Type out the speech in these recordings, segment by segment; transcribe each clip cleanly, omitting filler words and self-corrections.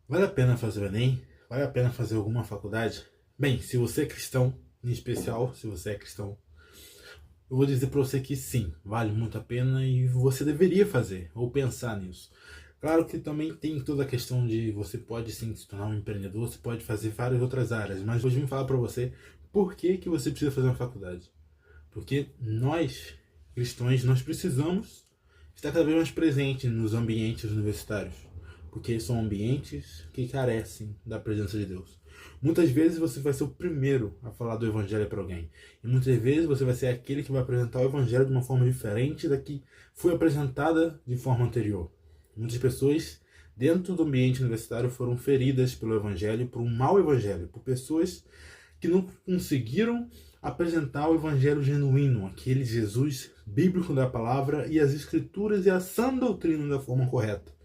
Vale a pena fazer o Enem? Vale a pena fazer alguma faculdade? Bem, se você é cristão, em especial, se você é cristão, eu vou dizer para você que sim, vale muito a pena e você deveria fazer ou pensar nisso. Claro que também tem toda a questão de você pode sim se tornar um empreendedor, você pode fazer várias outras áreas, mas hoje eu vim falar para você por que você precisa fazer uma faculdade. Porque nós, cristãos, nós precisamos estar cada vez mais presentes nos ambientes universitários. Porque são ambientes que carecem da presença de Deus. Muitas vezes você vai ser o primeiro a falar do Evangelho para alguém. E muitas vezes você vai ser aquele que vai apresentar o Evangelho de uma forma diferente da que foi apresentada de forma anterior. Muitas pessoas dentro do ambiente universitário foram feridas pelo Evangelho, por um mau Evangelho, por pessoas que não conseguiram apresentar o evangelho genuíno, aquele Jesus bíblico da palavra e as escrituras e a sã doutrina da forma correta.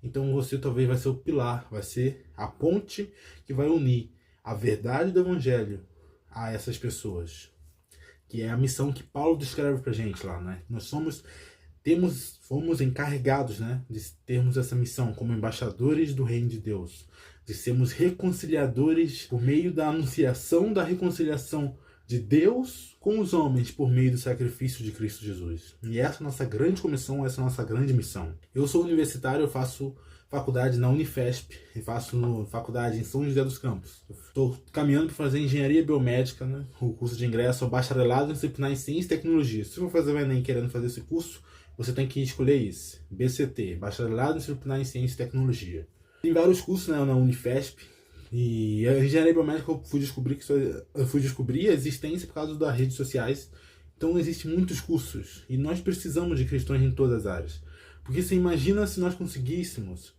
Então você talvez vai ser o pilar, vai ser a ponte que vai unir a verdade do evangelho a essas pessoas, que é a missão que Paulo descreve pra gente lá, né? Nós fomos encarregados, né, de termos essa missão como embaixadores do reino de Deus, de sermos reconciliadores por meio da anunciação da reconciliação de Deus com os homens por meio do sacrifício de Cristo Jesus. E essa é a nossa grande comissão, essa é a nossa grande missão. Eu sou universitário, eu faço faculdade na Unifesp e faço faculdade em São José dos Campos. Estou caminhando para fazer engenharia biomédica, né? O curso de ingresso ao bacharelado em disciplinar em ciência e tecnologia. Se for fazer o Enem querendo fazer esse curso, você tem que escolher isso. BCT, Bacharelado Disciplinar em Ciência e Tecnologia. Tem vários cursos, né, na Unifesp. E a engenharia biomédica eu fui descobrir a existência por causa das redes sociais. Então existem muitos cursos. E nós precisamos de cristãos em todas as áreas. Porque você imagina se nós conseguíssemos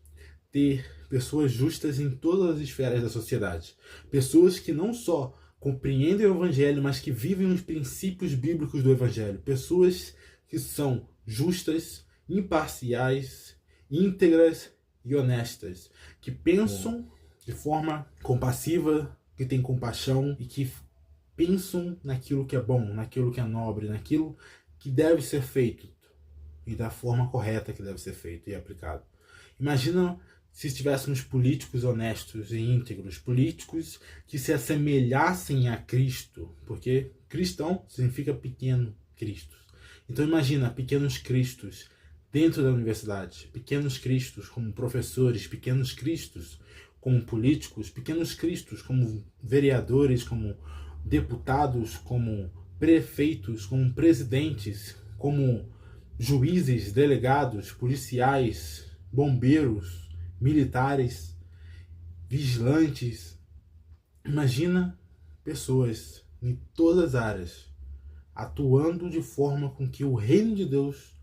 ter pessoas justas em todas as esferas da sociedade. Pessoas que não só compreendem o Evangelho, mas que vivem os princípios bíblicos do Evangelho. Pessoas que são justas, imparciais, íntegras e honestas, que pensam de forma compassiva, que têm compaixão e que pensam naquilo que é bom, naquilo que é nobre, naquilo que deve ser feito e da forma correta que deve ser feito e aplicado. Imagina se tivéssemos políticos honestos e íntegros, políticos que se assemelhassem a Cristo, porque cristão significa pequeno Cristo. Então imagina pequenos cristos dentro da universidade, pequenos cristos como professores, pequenos cristos como políticos, pequenos cristos como vereadores, como deputados, como prefeitos, como presidentes, como juízes, delegados, policiais, bombeiros, militares, vigilantes. Imagina pessoas em todas as áreas atuando de forma com que o reino de Deus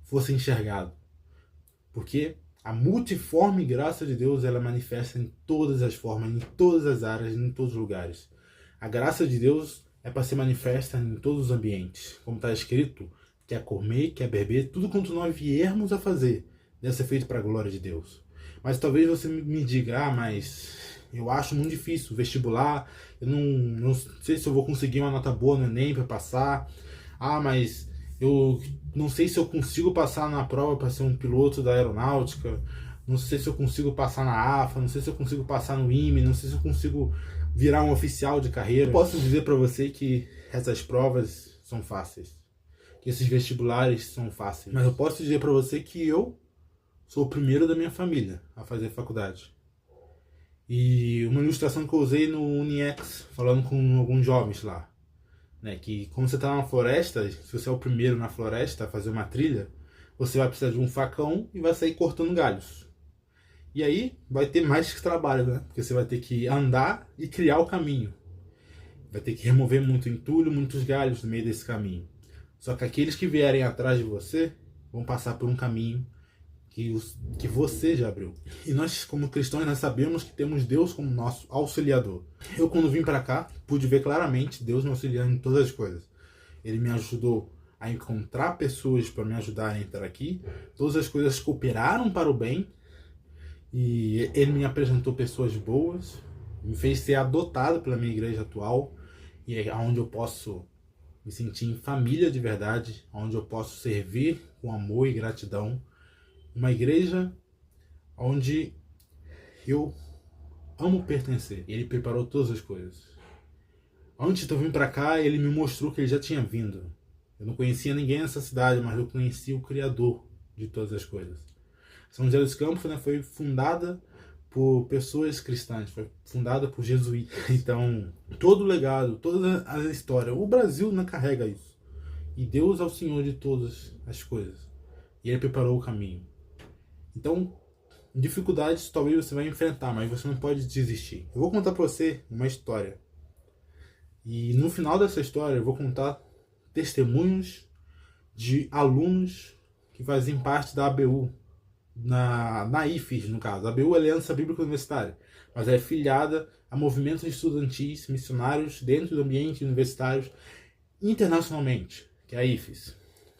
fosse enxergado. Porque a multiforme graça de Deus ela manifesta em todas as formas, em todas as áreas, em todos os lugares. A graça de Deus é para ser manifesta em todos os ambientes. Como está escrito, quer comer, quer beber, tudo quanto nós viermos a fazer deve ser feito para a glória de Deus. Mas talvez você me diga, mas eu acho muito difícil vestibular, eu não sei se eu vou conseguir uma nota boa no Enem para passar. Mas eu não sei se eu consigo passar na prova para ser um piloto da aeronáutica, não sei se eu consigo passar na AFA, não sei se eu consigo passar no IME, não sei se eu consigo virar um oficial de carreira. Eu posso dizer para você que essas provas são fáceis, que esses vestibulares são fáceis, mas eu posso dizer para você que eu sou o primeiro da minha família a fazer faculdade. E uma ilustração que eu usei no Uniex, falando com alguns jovens lá, né, que como você está na floresta, se você é o primeiro na floresta a fazer uma trilha, você vai precisar de um facão e vai sair cortando galhos. E aí vai ter mais trabalho, né? Porque você vai ter que andar e criar o caminho. Vai ter que remover muito entulho, muitos galhos no meio desse caminho. Só que aqueles que vierem atrás de você vão passar por um caminho que você já abriu. E nós, como cristãos, nós sabemos que temos Deus como nosso auxiliador. Eu, quando vim para cá, pude ver claramente Deus me auxiliando em todas as coisas. Ele me ajudou a encontrar pessoas para me ajudar a entrar aqui. Todas as coisas cooperaram para o bem. E ele me apresentou pessoas boas. Me fez ser adotado pela minha igreja atual. E é onde eu posso me sentir em família de verdade. Onde eu posso servir com amor e gratidão. Uma igreja onde Eu amo pertencer. Ele preparou todas as coisas. Antes de eu vir para cá, ele me mostrou que ele já tinha vindo. Eu não conhecia ninguém nessa cidade, mas eu conhecia o Criador de todas as coisas. São José dos Campos, né, foi fundada por pessoas cristãs, foi fundada por jesuítas. Então, todo o legado, toda a história, o Brasil não carrega isso. E Deus é o Senhor de todas as coisas. E Ele preparou o caminho. Então, dificuldades talvez você vai enfrentar, mas você não pode desistir. Eu vou contar para você uma história. E no final dessa história eu vou contar testemunhos de alunos que fazem parte da ABU, na IFES, no caso. A ABU é Aliança Bíblica Universitária, mas é filiada a movimentos estudantis missionários dentro do ambiente universitário internacionalmente, que é a IFES.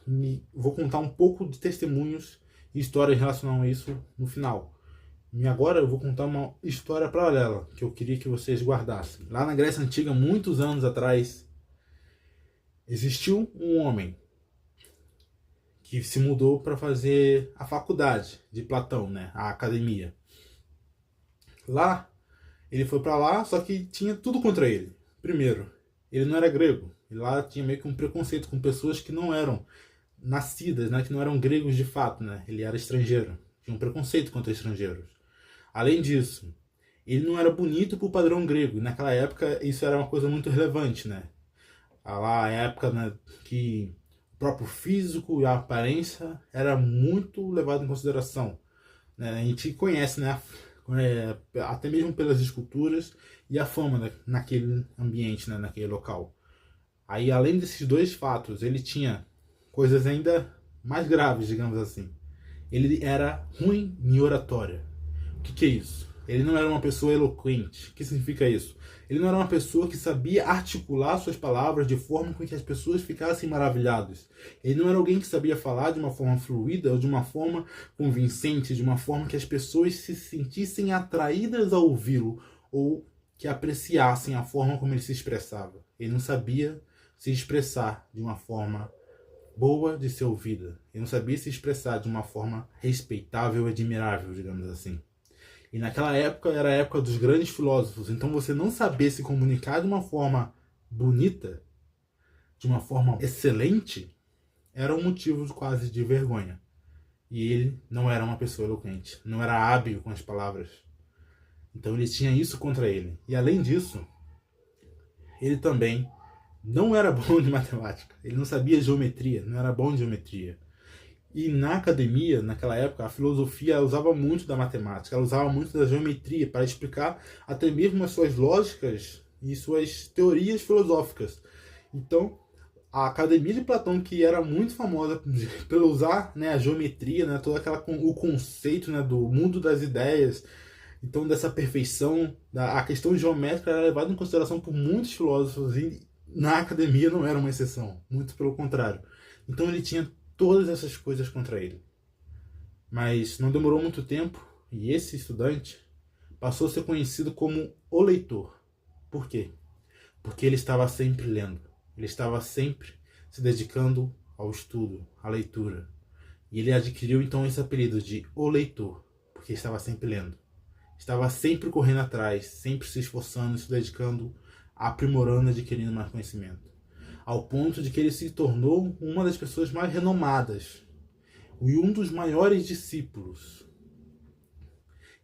E vou contar um pouco de testemunhos e histórias relacionadas a isso no final. E agora eu vou contar uma história paralela que eu queria que vocês guardassem. Lá na Grécia Antiga, muitos anos atrás, existiu um homem que se mudou para fazer a faculdade de Platão, né, a academia. Lá, ele foi para lá, só que tinha tudo contra ele. Primeiro, ele não era grego. E lá tinha meio que um preconceito com pessoas que não eram nascidas, né, que não eram gregos de fato, né? Ele era estrangeiro. Tinha um preconceito contra estrangeiros. Além disso, ele não era bonito por padrão grego. E naquela época isso era uma coisa muito relevante, né? Lá a época, né, que o próprio físico e a aparência era muito levado em consideração, né? A gente conhece, né, até mesmo pelas esculturas e a fama, né, naquele ambiente, né, naquele local. Aí, além desses dois fatos, ele tinha coisas ainda mais graves, digamos assim. Ele era ruim em oratória. O que é isso? Ele não era uma pessoa eloquente. O que significa isso? Ele não era uma pessoa que sabia articular suas palavras de forma com que as pessoas ficassem maravilhadas. Ele não era alguém que sabia falar de uma forma fluida ou de uma forma convincente, de uma forma que as pessoas se sentissem atraídas a ouvi-lo ou que apreciassem a forma como ele se expressava. Ele não sabia se expressar de uma forma boa de ser ouvida. Ele não sabia se expressar de uma forma respeitável e admirável, digamos assim. E naquela época era a época dos grandes filósofos. Então você não saber se comunicar de uma forma bonita, de uma forma excelente, era um motivo quase de vergonha. E ele não era uma pessoa eloquente, não era hábil com as palavras. Então ele tinha isso contra ele. E além disso, ele também não era bom de matemática. Ele não sabia geometria, não era bom de geometria. E na academia, naquela época, a filosofia usava muito da matemática, ela usava muito da geometria para explicar até mesmo as suas lógicas e suas teorias filosóficas. Então, a academia de Platão, que era muito famosa pelo usar, né, a geometria, né, o conceito, né, do mundo das ideias, então dessa perfeição, a questão geométrica era levada em consideração por muitos filósofos e na academia não era uma exceção, muito pelo contrário. Então ele tinha todas essas coisas contra ele. Mas não demorou muito tempo e esse estudante passou a ser conhecido como o leitor. Por quê? Porque ele estava sempre lendo. Ele estava sempre se dedicando ao estudo, à leitura. E ele adquiriu então esse apelido de o leitor, porque estava sempre lendo. Estava sempre correndo atrás, sempre se esforçando, se dedicando, aprimorando, adquirindo mais conhecimento. Ao ponto de que ele se tornou uma das pessoas mais renomadas e um dos maiores discípulos.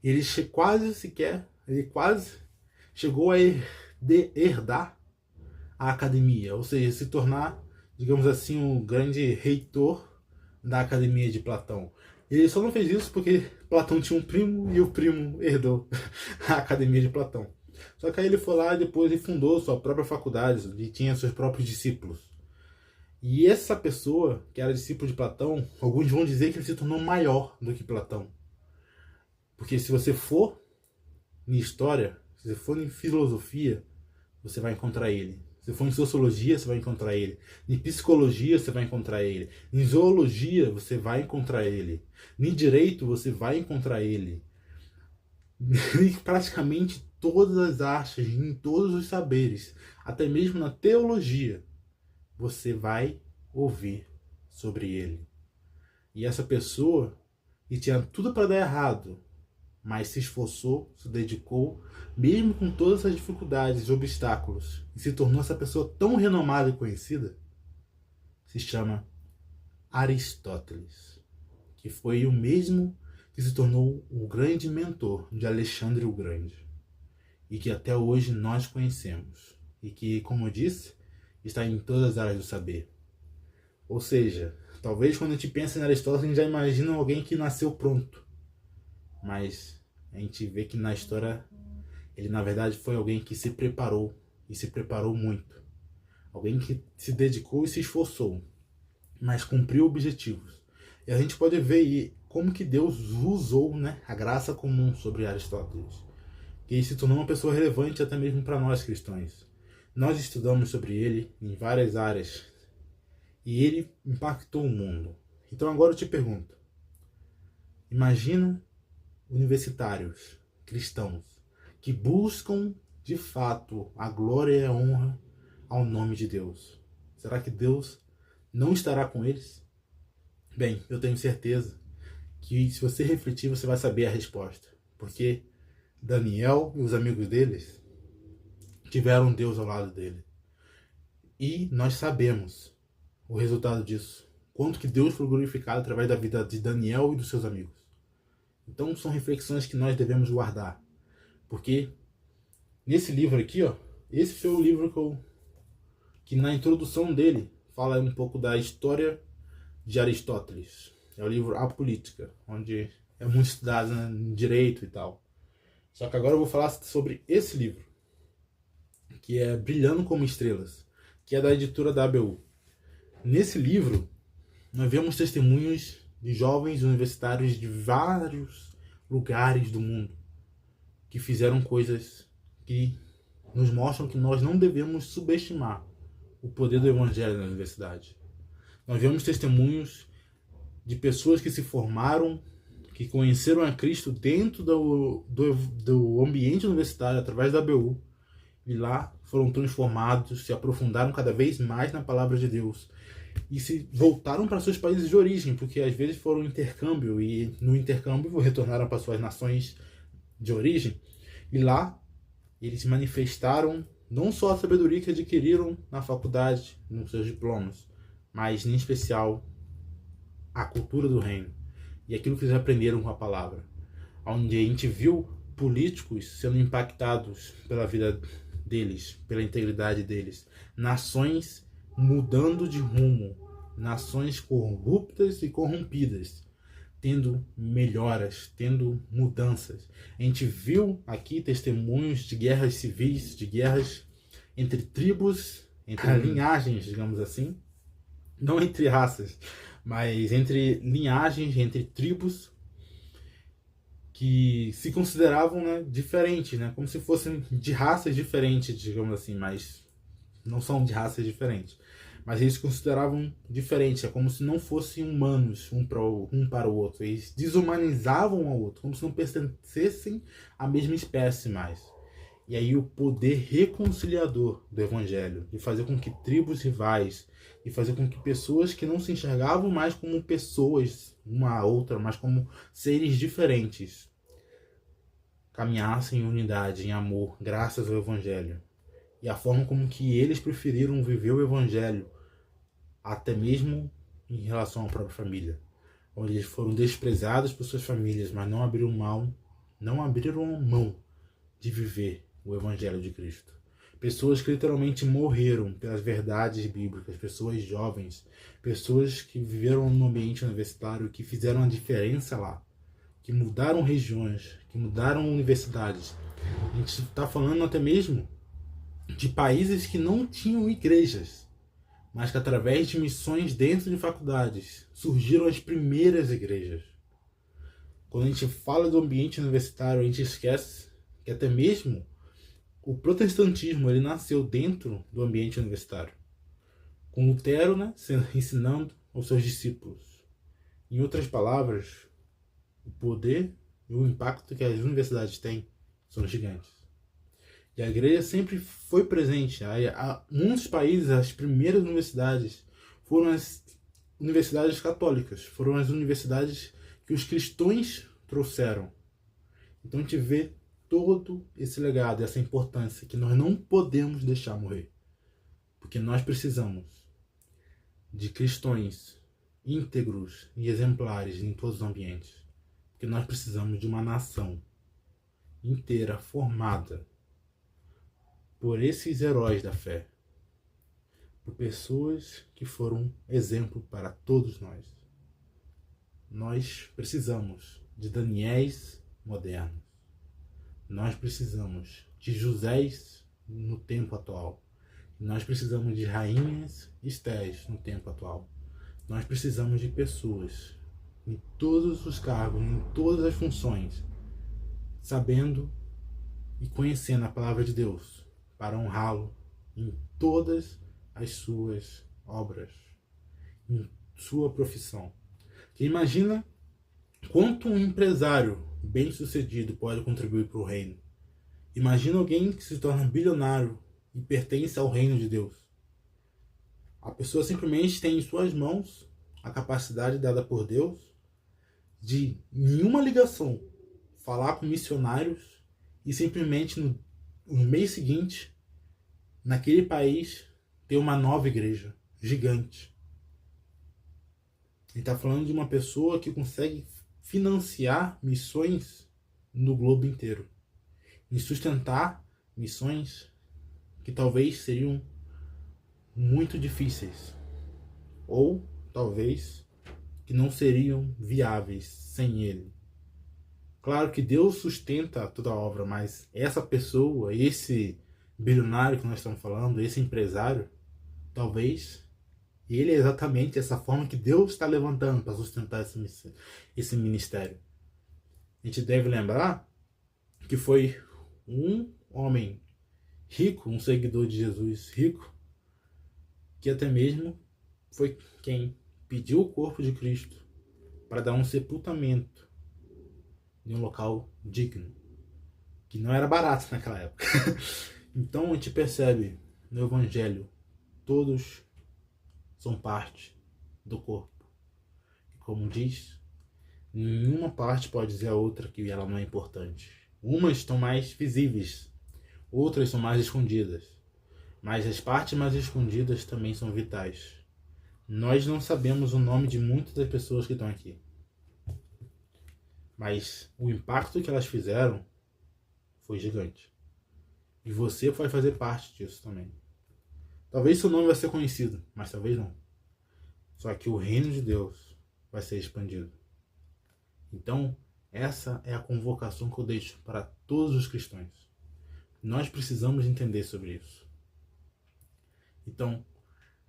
Ele quase chegou a herdar a academia, ou seja, se tornar, digamos assim, o grande reitor da academia de Platão. Ele só não fez isso porque Platão tinha um primo e o primo herdou a academia de Platão. Só que aí ele foi lá e depois ele fundou sua própria faculdade e tinha seus próprios discípulos. E essa pessoa, que era discípulo de Platão, alguns vão dizer que ele se tornou maior do que Platão. Porque se você for em história, se você for em filosofia, você vai encontrar ele. Se for em sociologia, você vai encontrar ele. Em psicologia, você vai encontrar ele. Em zoologia, você vai encontrar ele. Em direito, você vai encontrar ele. Em praticamente todas as artes, em todos os saberes, até mesmo na teologia, você vai ouvir sobre ele. E essa pessoa, que tinha tudo para dar errado, mas se esforçou, se dedicou, mesmo com todas as dificuldades e obstáculos, e se tornou essa pessoa tão renomada e conhecida, se chama Aristóteles, que foi o mesmo que se tornou o grande mentor de Alexandre o Grande, e que até hoje nós conhecemos, e que, como eu disse, está em todas as áreas do saber. Ou seja, talvez quando a gente pensa em Aristóteles, a gente já imagina alguém que nasceu pronto, mas a gente vê que na história ele na verdade foi alguém que se preparou, e se preparou muito. Alguém que se dedicou e se esforçou, mas cumpriu objetivos. E a gente pode ver aí como que Deus usou, né, a graça comum sobre Aristóteles. Que ele se tornou uma pessoa relevante até mesmo para nós cristãos. Nós estudamos sobre ele em várias áreas e ele impactou o mundo. Então agora eu te pergunto, imagina universitários cristãos que buscam de fato a glória e a honra ao nome de Deus. Será que Deus não estará com eles? Bem, eu tenho certeza que se você refletir, você vai saber a resposta. Porque Daniel e os amigos deles tiveram Deus ao lado dele. E nós sabemos o resultado disso. Quanto que Deus foi glorificado através da vida de Daniel e dos seus amigos. Então são reflexões que nós devemos guardar. Porque nesse livro aqui, ó, esse foi o livro que na introdução dele fala um pouco da história de Aristóteles. É o livro A Política, onde é muito estudado, né, em direito e tal. Só que agora eu vou falar sobre esse livro, que é Brilhando como Estrelas, que é da editora da ABU. Nesse livro, nós vemos testemunhos de jovens universitários de vários lugares do mundo que fizeram coisas que nos mostram que nós não devemos subestimar o poder do Evangelho na universidade. Nós vemos testemunhos de pessoas que se formaram, que conheceram a Cristo dentro do ambiente universitário, através da ABU, e lá foram transformados, se aprofundaram cada vez mais na palavra de Deus, e se voltaram para seus países de origem, porque às vezes foram intercâmbio, e no intercâmbio retornaram para suas nações de origem, e lá eles manifestaram não só a sabedoria que adquiriram na faculdade, nos seus diplomas, mas em especial a cultura do reino e aquilo que eles aprenderam com a palavra, onde a gente viu políticos sendo impactados pela vida deles, pela integridade deles, nações mudando de rumo, nações corruptas e corrompidas, tendo melhoras, tendo mudanças. A gente viu aqui testemunhos de guerras civis, de guerras entre tribos, entre linhagens, digamos assim, não entre raças, mas entre linhagens, entre tribos que se consideravam, né, diferentes, né, como se fossem de raças diferentes, digamos assim, mas não são de raças diferentes. Mas eles se consideravam diferentes, é como se não fossem humanos um para o outro. Eles desumanizavam um ao outro, como se não pertencessem à mesma espécie mais. E aí o poder reconciliador do Evangelho, de fazer com que tribos rivais, de fazer com que pessoas que não se enxergavam mais como pessoas, uma a outra, mas como seres diferentes, caminhassem em unidade, em amor, graças ao Evangelho. E a forma como que eles preferiram viver o Evangelho, até mesmo em relação à própria família, onde eles foram desprezados por suas famílias, mas não abriram mão de viver o Evangelho de Cristo. Pessoas que literalmente morreram pelas verdades bíblicas, pessoas jovens, pessoas que viveram no ambiente universitário, que fizeram a diferença lá, que mudaram regiões, que mudaram universidades. A gente está falando até mesmo de países que não tinham igrejas, mas que através de missões dentro de faculdades surgiram as primeiras igrejas. Quando a gente fala do ambiente universitário, a gente esquece que até mesmo o protestantismo ele nasceu dentro do ambiente universitário, com Lutero, né, ensinando aos seus discípulos. Em outras palavras, o poder e o impacto que as universidades têm são gigantes. E a igreja sempre foi presente. Em muitos países, as primeiras universidades foram as universidades católicas, foram as universidades que os cristãos trouxeram. Então a gente vê todo esse legado, essa importância que nós não podemos deixar morrer. Porque nós precisamos de cristãos íntegros e exemplares em todos os ambientes. Porque nós precisamos de uma nação inteira formada por esses heróis da fé, por pessoas que foram exemplo para todos nós. Nós precisamos de Daniéis modernos. Nós precisamos de Josés no tempo atual. Nós precisamos de rainhas Estéis no tempo atual. Nós precisamos de pessoas em todos os cargos, em todas as funções, sabendo e conhecendo a palavra de Deus para honrá-lo em todas as suas obras, em sua profissão. Você imagina quanto um empresário bem-sucedido pode contribuir para o reino. Imagina alguém que se torna bilionário e pertence ao reino de Deus. A pessoa simplesmente tem em suas mãos a capacidade dada por Deus de, em uma ligação, falar com missionários e simplesmente no mês seguinte, naquele país, ter uma nova igreja gigante. Ele está falando de uma pessoa que consegue financiar missões no globo inteiro e sustentar missões que talvez seriam muito difíceis ou talvez que não seriam viáveis sem ele. Claro que Deus sustenta toda a obra, mas essa pessoa, esse bilionário que nós estamos falando, esse empresário, talvez ele é exatamente essa forma que Deus está levantando para sustentar esse ministério. A gente deve lembrar que foi um homem rico, um seguidor de Jesus rico, que até mesmo foi quem pediu o corpo de Cristo para dar um sepultamento em um local digno, que não era barato naquela época. Então a gente percebe no Evangelho, todos são parte do corpo. E como diz, nenhuma parte pode dizer a outra que ela não é importante. Umas estão mais visíveis, outras são mais escondidas. Mas as partes mais escondidas também são vitais. Nós não sabemos o nome de muitas das pessoas que estão aqui. Mas o impacto que elas fizeram foi gigante. E você vai fazer parte disso também. Talvez seu nome vai ser conhecido, mas talvez não. Só que o reino de Deus vai ser expandido. Então, essa é a convocação que eu deixo para todos os cristãos. Nós precisamos entender sobre isso. Então,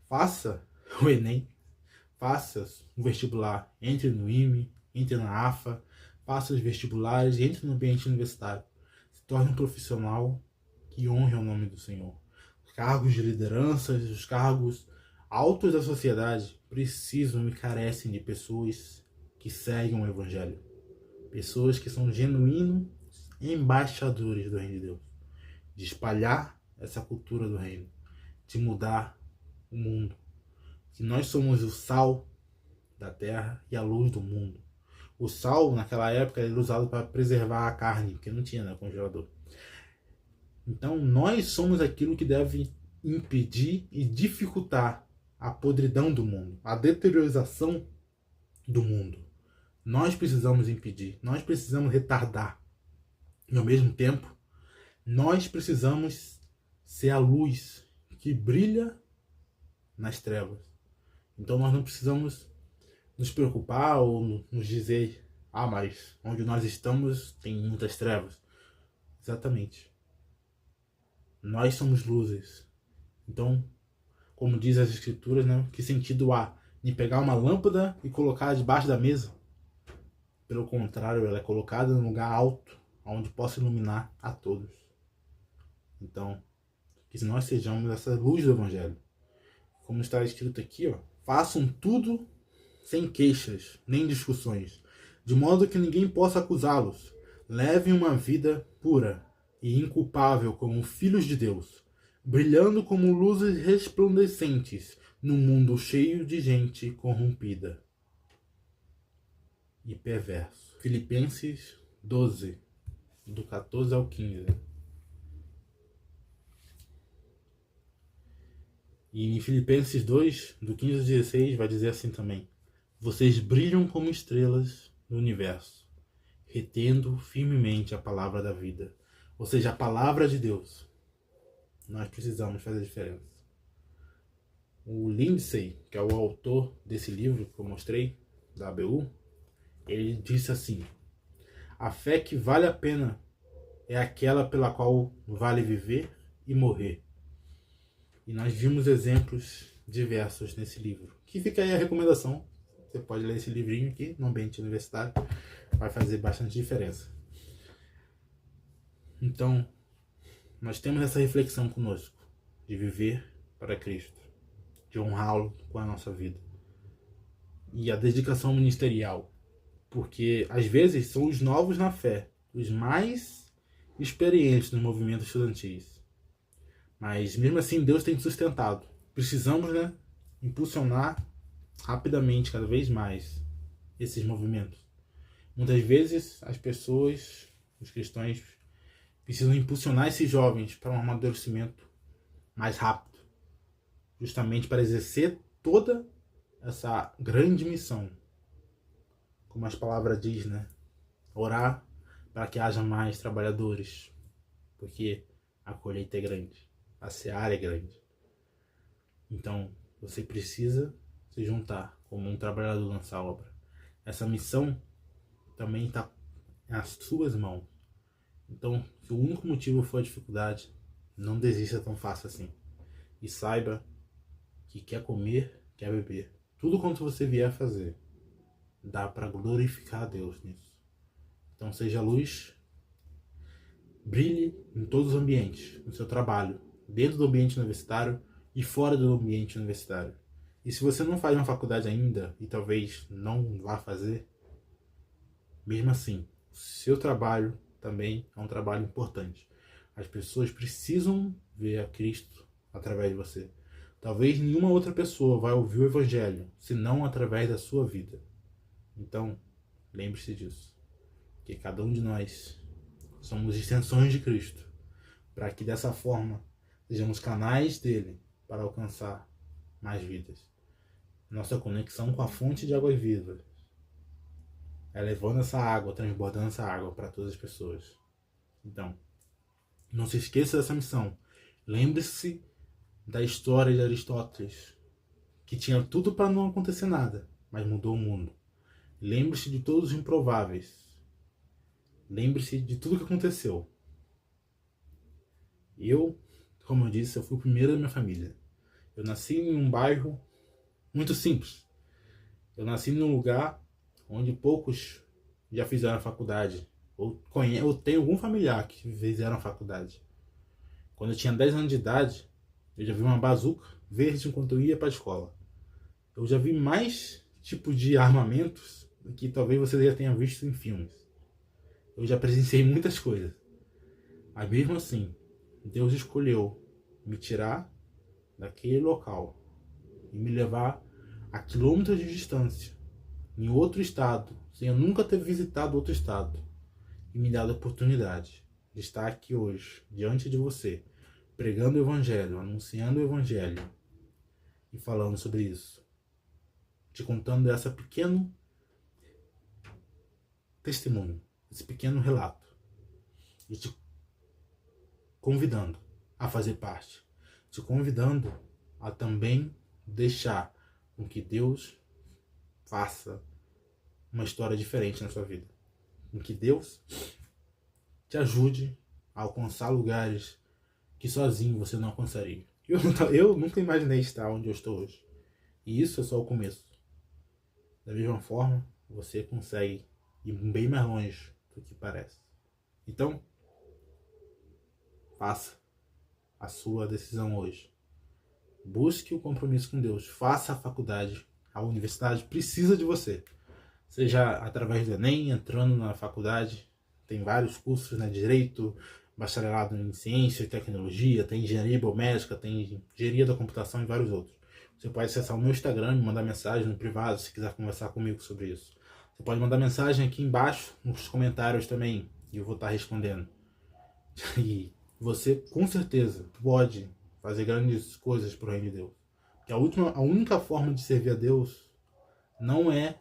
faça o Enem, faça o vestibular, entre no IME, entre na AFA, faça os vestibulares, entre no ambiente universitário. Se torne um profissional que honre o nome do Senhor. Os cargos de liderança, os cargos altos da sociedade precisam e carecem de pessoas que seguem o Evangelho. Pessoas que são genuínos embaixadores do Reino de Deus. De espalhar essa cultura do Reino. De mudar o mundo. Que nós somos o sal da terra e a luz do mundo. O sal, naquela época, era usado para preservar a carne, porque não tinha, né, congelador. Então, nós somos aquilo que deve impedir e dificultar a podridão do mundo, a deteriorização do mundo. Nós precisamos impedir, nós precisamos retardar. E, ao mesmo tempo, nós precisamos ser a luz que brilha nas trevas. Então, nós não precisamos nos preocupar ou nos dizer: ah, mas onde nós estamos tem muitas trevas. Exatamente. Nós somos luzes. Então, como diz as escrituras, né, que sentido há de pegar uma lâmpada e colocar debaixo da mesa? Pelo contrário, ela é colocada num lugar alto, onde possa iluminar a todos. Então, que nós sejamos essa luz do Evangelho. Como está escrito aqui, ó, façam tudo sem queixas, nem discussões, de modo que ninguém possa acusá-los. Levem uma vida pura e inculpável como filhos de Deus, brilhando como luzes resplandecentes num mundo cheio de gente corrompida e perverso. Filipenses 12, do 14 ao 15. E em Filipenses 2, do 15 ao 16, vai dizer assim também: vocês brilham como estrelas no universo, retendo firmemente a palavra da vida. Ou seja, a palavra de Deus. Nós precisamos fazer a diferença. O Lindsay, que é o autor desse livro que eu mostrei, da ABU, ele disse assim: a fé que vale a pena é aquela pela qual vale viver e morrer. E nós vimos exemplos diversos nesse livro. Que fica aí a recomendação. Você pode ler esse livrinho aqui no ambiente universitário. Vai fazer bastante diferença. Então, nós temos essa reflexão conosco. De viver para Cristo. De honrá-lo com a nossa vida. E a dedicação ministerial. Porque, às vezes, são os novos na fé. Os mais experientes nos movimentos estudantis. Mas mesmo assim Deus tem sustentado. Precisamos, impulsionar rapidamente, cada vez mais, esses movimentos. Muitas vezes as pessoas, os cristãos, precisam impulsionar esses jovens para um amadurecimento mais rápido. Justamente para exercer toda essa grande missão. Como as palavras diz, orar para que haja mais trabalhadores. Porque a colheita é grande. A seara é grande. Então, você precisa se juntar como um trabalhador nessa obra. Essa missão também está nas suas mãos. Então, se o único motivo for a dificuldade, não desista tão fácil assim. E saiba que quer comer, quer beber. Tudo quanto você vier a fazer, dá para glorificar a Deus nisso. Então, seja luz, brilhe em todos os ambientes, no seu trabalho, dentro do ambiente universitário e fora do ambiente universitário. E se você não faz uma faculdade ainda, e talvez não vá fazer, mesmo assim, o seu trabalho também é um trabalho importante. As pessoas precisam ver a Cristo através de você. Talvez nenhuma outra pessoa vai ouvir o Evangelho, senão através da sua vida. Então, lembre-se disso. Que cada um de nós somos extensões de Cristo, para que dessa forma sejamos canais dele para alcançar mais vidas. Nossa conexão com a fonte de águas vivas é levando essa água, transbordando essa água para todas as pessoas. Então, não se esqueça dessa missão. Lembre-se da história de Aristóteles, que tinha tudo para não acontecer nada, mas mudou o mundo. Lembre-se de todos os improváveis. Lembre-se de tudo que aconteceu. Eu, como eu disse, eu fui o primeiro da minha família. Eu nasci em um bairro muito simples. Eu nasci num lugar onde poucos já fizeram a faculdade. Ou tenho algum familiar que fizeram a faculdade. Quando eu tinha 10 anos de idade, eu já vi uma bazuca verde enquanto eu ia para a escola. Eu já vi mais tipos de armamentos do que talvez você já tenha visto em filmes. Eu já presenciei muitas coisas. Mas mesmo assim, Deus escolheu me tirar daquele local e me levar a quilômetros de distância, em outro estado, sem eu nunca ter visitado outro estado, e me dar a oportunidade de estar aqui hoje, diante de você, pregando o Evangelho, anunciando o Evangelho e falando sobre isso, te contando esse pequeno testemunho, esse pequeno relato, e te convidando a fazer parte, te convidando a também deixar com que Deus faça uma história diferente na sua vida, com que Deus te ajude a alcançar lugares que sozinho você não alcançaria. Eu nunca imaginei estar onde eu estou hoje, e isso é só o começo. Da mesma forma, você consegue ir bem mais longe do que parece. Então, faça a sua decisão hoje. Busque o compromisso com Deus. Faça a faculdade. A universidade precisa de você. Seja através do Enem, entrando na faculdade. Tem vários cursos, Direito, bacharelado em Ciência e Tecnologia, tem Engenharia Biomédica, tem Engenharia da Computação e vários outros. Você pode acessar o meu Instagram, me mandar mensagem no privado se quiser conversar comigo sobre isso. Você pode mandar mensagem aqui embaixo, nos comentários também, e eu vou estar respondendo. E você com certeza pode fazer grandes coisas para o reino de Deus. Que a única forma de servir a Deus não é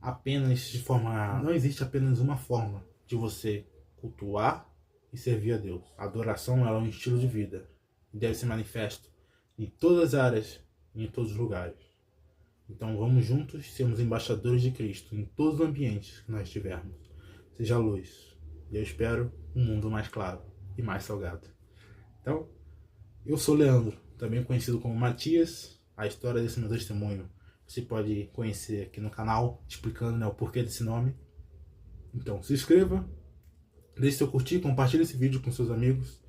apenas de forma... Não existe apenas uma forma de você cultuar e servir a Deus. A adoração ela é um estilo de vida e deve ser manifesto em todas as áreas e em todos os lugares. Então vamos juntos sermos embaixadores de Cristo em todos os ambientes que nós estivermos. Seja luz. E eu espero um mundo mais claro e mais salgado. Então, eu sou Leandro, também conhecido como Matias. A história desse meu testemunho você pode conhecer aqui no canal, explicando, né, o porquê desse nome. Então, se inscreva, deixe seu curtir, compartilhe esse vídeo com seus amigos.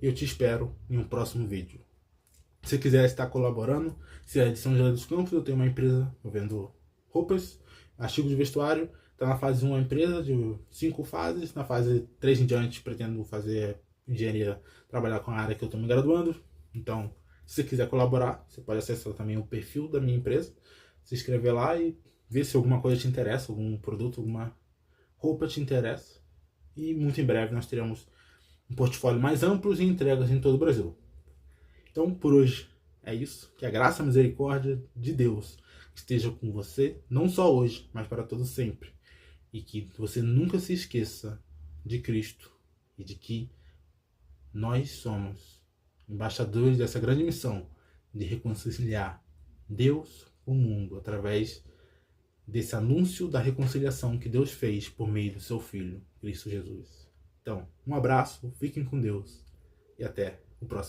E eu te espero em um próximo vídeo. Se quiser estar colaborando, se é de São José dos Campos, eu tenho uma empresa, eu vendo roupas, artigos de vestuário. Está na fase 1 a empresa, de 5 fases. Na fase 3 em diante, pretendo fazer engenharia, trabalhar com a área que eu estou me graduando. Então, se você quiser colaborar, você pode acessar também o perfil da minha empresa, se inscrever lá e ver se alguma coisa te interessa, algum produto, alguma roupa te interessa. E muito em breve nós teremos um portfólio mais amplo e entregas em todo o Brasil. Então, por hoje é isso. Que a graça e a misericórdia de Deus esteja com você, não só hoje, mas para todo sempre. E que você nunca se esqueça de Cristo e de que nós somos embaixadores dessa grande missão de reconciliar Deus com o mundo através desse anúncio da reconciliação que Deus fez por meio do seu Filho, Cristo Jesus. Então, um abraço, fiquem com Deus e até o próximo.